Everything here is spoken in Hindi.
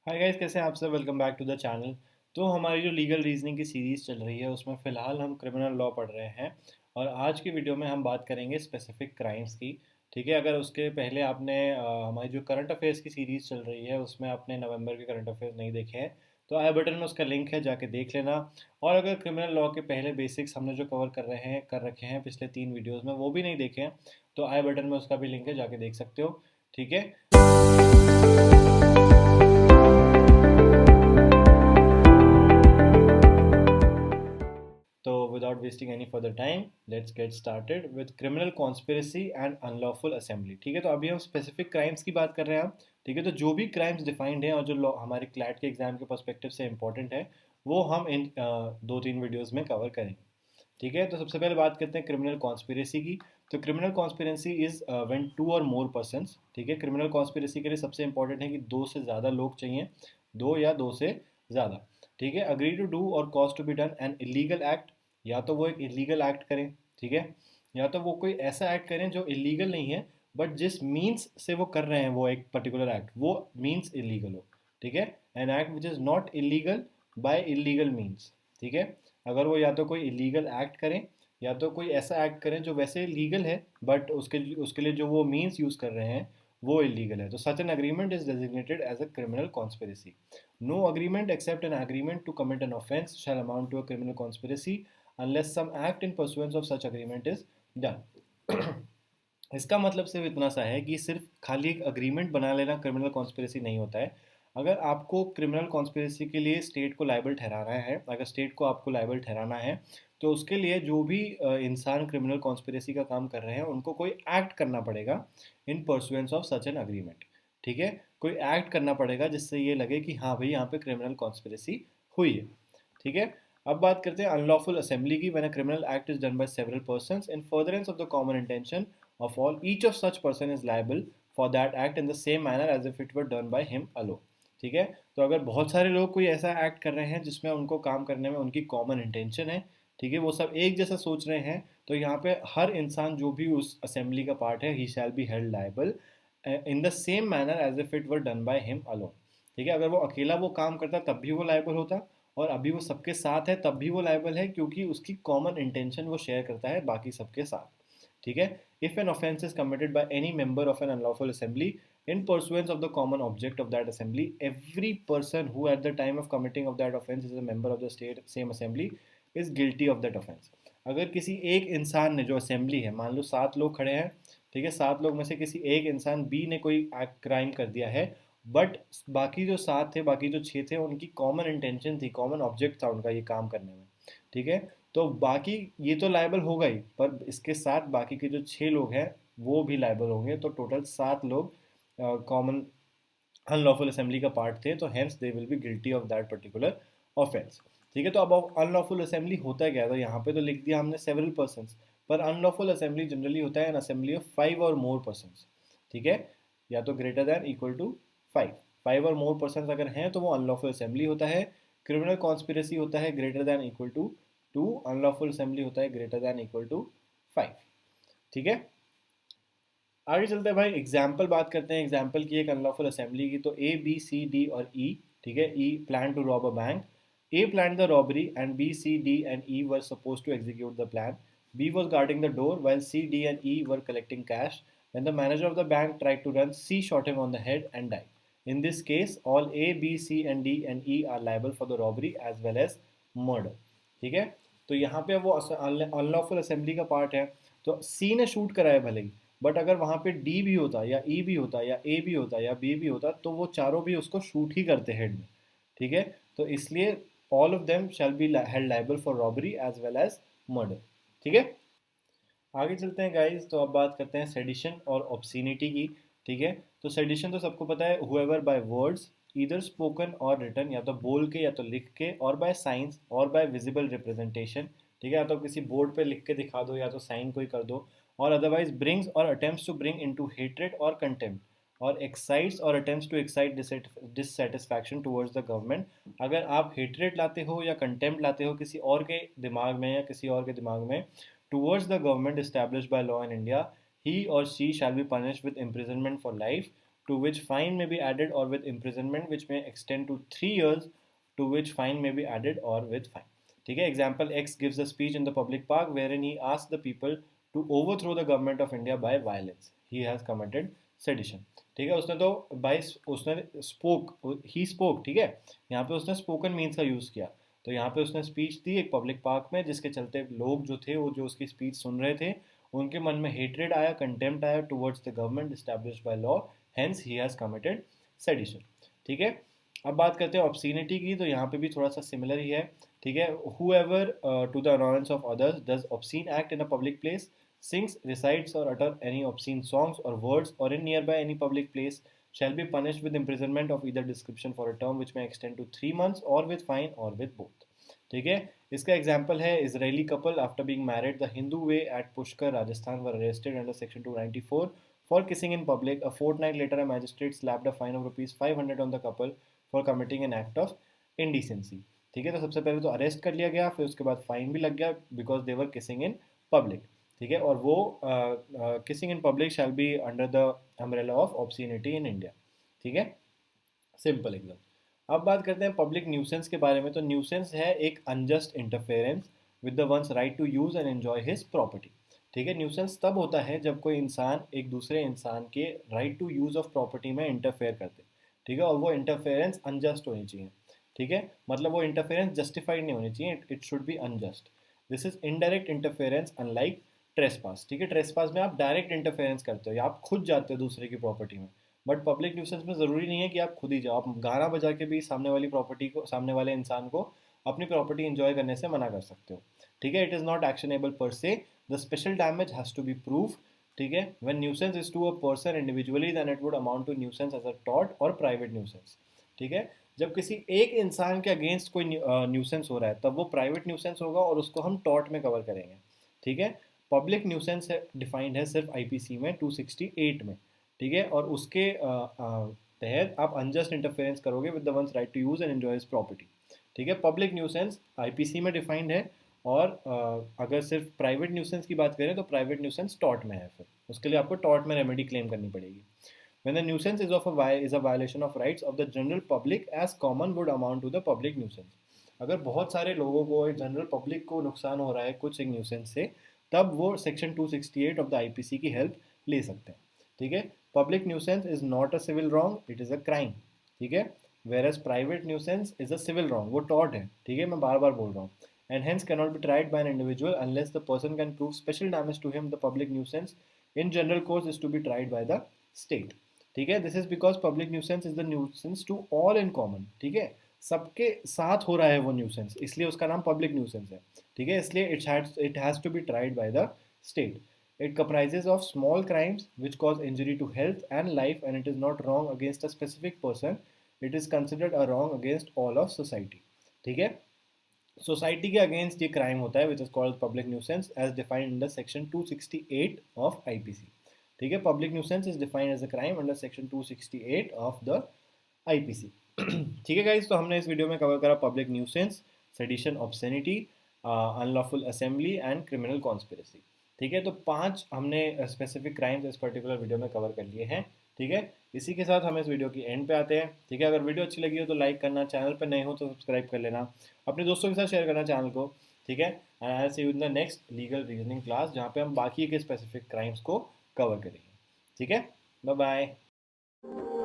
हाय गाइस, कैसे हैं आप सब। Welcome back to the channel. तो हमारी जो लीगल रीजनिंग की सीरीज़ चल रही है उसमें फ़िलहाल हम क्रिमिनल लॉ पढ़ रहे हैं। और आज की वीडियो में हम बात करेंगे स्पेसिफिक क्राइम्स की। ठीक है, अगर उसके पहले आपने हमारी जो करंट अफेयर्स की सीरीज़ चल रही है उसमें आपने नवंबर के करंट अफेयर्स नहीं देखे हैं तो आई बटन में उसका लिंक है, जाके देख लेना। और अगर क्रिमिनल लॉ के पहले बेसिक्स हमने जो कवर कर रखे हैं पिछले 3 वीडियोज़ में वो भी नहीं देखे हैं तो आई बटन में उसका भी लिंक है, जाके देख सकते हो। ठीक है। तो without wasting any further time, let's get started with criminal conspiracy and unlawful assembly। ठीक है, तो अभी हम स्पेसिफिक क्राइम्स की बात कर रहे हैं। ठीक है, तो जो भी क्राइम्स डिफाइंड हैं और जो हमारे क्लैट के एग्जाम के पर्सपेक्टिव से इंपॉर्टेंट है वो हम इन 2-3 वीडियोस में कवर करेंगे। ठीक है, तो सबसे पहले बात करते हैं क्रिमिनल कॉन्स्पिरेसी की। तो criminal conspiracy is when two or more persons. ठीक है, क्रिमिनल कॉन्स्पिरेसी के लिए सबसे इंपॉर्टेंट है कि दो से ज़्यादा लोग चाहिए, दो या दो से ज़्यादा। ठीक है, agree to do or cause to be done an illegal act. या तो वो एक इलीगल एक्ट करें, ठीक है, या तो वो कोई ऐसा एक्ट करें जो इलीगल नहीं है बट जिस मीन्स से वो कर रहे हैं वो एक पर्टिकुलर एक्ट वो मीन्स इलीगल हो। ठीक है, an act which is not illegal by illegal means. ठीक है, अगर वो या तो कोई इलीगल एक्ट करें या तो कोई ऐसा एक्ट करें जो वैसे लीगल है बट उसके उसके लिए जो वो मीन्स यूज़ कर रहे हैं वो इलीगल है, तो such an agreement is designated as a criminal conspiracy. No agreement except an agreement to commit an offence shall amount to a criminal conspiracy unless some act in pursuance of such agreement is done। इसका मतलब सिर्फ इतना सा है कि सिर्फ खाली एक अग्रीमेंट बना लेना क्रिमिनल कॉन्स्पिरेसी नहीं होता है। अगर आपको क्रिमिनल कॉन्स्पिरेसी के लिए स्टेट को लायबल ठहराना है, अगर स्टेट को आपको लायबल ठहराना है तो उसके लिए जो भी इंसान क्रिमिनल कॉन्स्पिरेसी का काम कर रहे हैं उनको कोई एक्ट करना पड़ेगा इन pursuance of such an agreement. ठीक है, कोई एक्ट करना पड़ेगा जिससे ये लगे कि हाँ भाई यहाँ पे क्रिमिनल कॉन्स्पिरेसी हुई है। ठीक है, अब बात करते हैं अनलॉफुल असेंबली की। When a criminal act is done by several persons in furtherance of the common intention of all, each of such person is liable for that act in the same manner as if it were done by him alone। ठीक है, तो अगर बहुत सारे लोग कोई ऐसा एक्ट कर रहे हैं जिसमें उनको काम करने में उनकी कॉमन इंटेंशन है, ठीक है, वो सब एक जैसा सोच रहे हैं, तो यहाँ पे हर इंसान जो भी उस असेंबली का पार्ट है he shall be held liable in the same manner as if it were done by him alone. ठीक है, अगर वो अकेला वो काम करता तब भी वो लाइबल होता और अभी वो सबके साथ है तब भी वो लाइबल है, क्योंकि उसकी कॉमन इंटेंशन वो शेयर करता है बाकी सबके साथ। ठीक है, if an offence is committed by any member of an unlawful assembly in pursuance of the common object of that assembly, every person who at the time of committing of that offence is a member of the state same assembly is guilty of that offence। अगर किसी एक इंसान ने, जो असेंबली है, मान लो 7 लोग खड़े हैं, ठीक है, 7 लोग में से किसी एक इंसान बी ने कोई क्राइम कर दिया है बट बाकी जो 7 थे, बाकी जो 6 थे, उनकी कॉमन इंटेंशन थी, कॉमन ऑब्जेक्ट था उनका ये काम करने में। ठीक है, तो बाकी ये तो लायबल होगा ही, पर इसके साथ बाकी के जो 6 लोग हैं वो भी लायबल होंगे, तो टोटल 7 लोग कॉमन अनलॉफुल असेंबली का पार्ट थे, तो hence they will be guilty of that particular offence. ठीक है, तो अब अनलॉफुल असेंबली होता है क्या, तो यहाँ पे तो लिख दिया हमने सेवरल पर्सन्स, पर अनलॉफुल असेंबली जनरली होता है एन असेंबली ऑफ 5 और मोर पर्सन्स। ठीक है, या तो ग्रेटर दैन इक्वल टू 5। 5 और मोर पर्सन्स अगर हैं तो वो अनलॉफुल असेंबली होता है। क्रिमिनल कॉन्स्पिरेसी होता है greater than equal to 2, unlawful assembly होता है ग्रेटर दैन इक्वल टू 5। ठीक है, आगे चलते हैं भाई, एग्जाम्पल बात करते हैं। एग्जाम्पल की एक अनलॉफुल असेंबली की, तो ए बी सी डी और ई। ठीक है, E plan to rob a bank. A plan the robbery and B C D and E were suppose to execute the plan. B was guarding the door while C D and E were collecting cash when the manager of the bank tried to run, C shot him on the head and died. In this case, all A, B, C and D and E are liable for the robbery as well as murder। ठीक है, तो यहाँ पे वो अनलॉफुल असेंबली का पार्ट है, तो सी ने शूट कराया भले ही, बट अगर वहाँ पे डी भी होता या ई भी होता या ए भी होता या बी भी होता तो वो चारों भी उसको शूट ही करते हेड में। ठीक है, तो इसलिए all of them shall be held liable for robbery as well as murder. ठीक है, आगे चलते हैं गाइज, तो अब बात करते हैं सेडिशन और ऑब्ससीनिटी की। ठीक है, तो सेडिशन तो सबको पता है, whoever by words either spoken or written, या तो बोल के या तो लिख के, or by signs or by visible representation. ठीक है, या तो किसी बोर्ड पे लिख के दिखा दो या तो साइन कोई कर दो, or otherwise brings or attempts to bring into hatred or contempt, or excites or attempts to excite dissatisfaction towards the government. अगर आप हेट्रेड लाते हो या कंटेम्प्ट लाते हो किसी और के दिमाग में या किसी और के दिमाग में towards the government established by law in India, he or she shall be punished with imprisonment for life to which fine may be added, or with imprisonment which may extend to 3 years, to which fine may be added, or with fine. ठीक है, example X gives a speech in the public park wherein he asked the people to overthrow the government of India by violence, he has committed sedition. ठीक है, उसने तो बाय उसने स्पोक, ही स्पोक, ठीक है, यहाँ पे उसने स्पोकन मीन्स का यूज़ किया। तो यहाँ पे उसने स्पीच दी एक पब्लिक पार्क में, जिसके चलते लोग जो थे वो जो उसकी स्पीच सुन रहे थे उनके मन में हेट्रेड आया, कंटेम्प्ट आया towards the government established by law, hence he has committed sedition. ठीक है, अब बात करते हैं ऑब्ससीनिटी की, तो यहाँ पे भी थोड़ा सा सिमिलर ही है। ठीक है, whoever to the annoyance of others does obscene act in a public place, sings, recites or utter any obscene songs or words or in nearby any public place shall be punished with imprisonment of either description for a term which may extend to 3 months or with fine or with both। ठीक है, इसका एग्जाम्पल है Israeli couple after being married the Hindu way at Pushkar Rajasthan were arrested under section 294 for kissing in public. A fortnight later a magistrate slapped a fine of ₹500 on the couple for committing an act of indecency. ठीक है, तो सबसे पहले तो अरेस्ट कर लिया गया, फिर उसके बाद फाइन भी लग गया because they were kissing in public. ठीक है, और वो kissing in public shall be under the umbrella of obscenity in India. ठीक है, सिंपल एकदम। अब बात करते हैं पब्लिक न्यूसेंस के बारे में। तो न्यूसेंस है एक unjust interference with the one's right to use and enjoy his property. ठीक है, न्यूसेंस तब होता है जब कोई इंसान एक दूसरे इंसान के right to use of property में इंटरफेयर करते। ठीक है, और वो इंटरफेरेंस अनजस्ट होनी चाहिए। ठीक है, मतलब वो इंटरफेरेंस जस्टिफाइड नहीं होनी चाहिए, it should be unjust. This is indirect interference unlike trespass. ठीक है, ट्रेसपास में आप डायरेक्ट इंटरफेरेंस करते हो या आप खुद जाते हो दूसरे की प्रॉपर्टी में, बट पब्लिक न्यूसेंस में ज़रूरी नहीं है कि आप खुद ही जाओ, आप गाना बजा के भी सामने वाली प्रॉपर्टी को, सामने वाले इंसान को अपनी प्रॉपर्टी इंजॉय करने से मना कर सकते हो। ठीक है, it is not actionable per se, the special damage has to be proof. ठीक है, when nuisance is to a person individually then it would amount to nuisance as a tort or private nuisance. ठीक है, जब किसी एक इंसान के अगेंस्ट कोई न्यूसेंस हो रहा है तब वो प्राइवेट न्यूसेंस होगा और उसको हम टॉर्ट में कवर करेंगे। ठीक है, पब्लिक न्यूसेंस डिफाइंड है सिर्फ आईपीसी में 268 में। ठीक है, और उसके तहत आप अनजस्ट इंटरफेरेंस करोगे with the one's right to use and enjoy his property. ठीक है, पब्लिक न्यूसेंस आईपीसी में डिफाइंड है, और अगर सिर्फ प्राइवेट न्यूसेंस की बात करें तो प्राइवेट न्यूसेंस टॉर्ट में है, फिर उसके लिए आपको टॉर्ट में रेमेडी क्लेम करनी पड़ेगी। When the nuisance is a violation of rights of the general public as common would amount to the public nuisance। अगर बहुत सारे लोगों को, जनरल पब्लिक को नुकसान हो रहा है कुछ एक न्यूसेंस से, तब वो सेक्शन 268 ऑफ द आईपीसी की हेल्प ले सकते हैं। ठीक है, public nuisance is not a civil wrong, it is a crime. ठीक है, where as private nuisance is a civil wrong, वो टॉर्ट है। ठीक है, मैं बार बार बोल रहा हूँ। And hence can not be tried by an individual unless the person can prove special damage to him. The public nuisance in general course is to be tried by the state. ठीक है, this is because public nuisance is the nuisance to all in common. ठीक है, सबके साथ हो रहा है वो न्यूसेंस, इसलिए उसका नाम पब्लिक न्यूसेंस है। ठीक है, इसलिए it has to be tried by the state. It comprises of small crimes which cause injury to health and life, and it is not wrong against a specific person. It is considered a wrong against all of society। ठीक है, सोसाइटी के अगेंस्ट ये क्राइम होता है which is called public nuisance as defined under section 268 of IPC. ठीक है, public nuisance is defined as a crime under section 268 of the IPC. ठीक है गाइस, तो हमने इस वीडियो में कवर करा public nuisance, sedition, obscenity, unlawful assembly and criminal conspiracy. ठीक है, तो 5 हमने स्पेसिफिक क्राइम्स इस पर्टिकुलर वीडियो में कवर कर लिए हैं। ठीक है, इसी के साथ हम इस वीडियो की एंड पे आते हैं। ठीक है, अगर वीडियो अच्छी लगी हो तो लाइक करना, चैनल पर नए हो तो सब्सक्राइब कर लेना, अपने दोस्तों के साथ शेयर करना चैनल को। ठीक है, and I see you in the next legal reasoning class जहाँ पे हम बाकी के स्पेसिफिक क्राइम्स को कवर करेंगे। ठीक है, बाय बाय।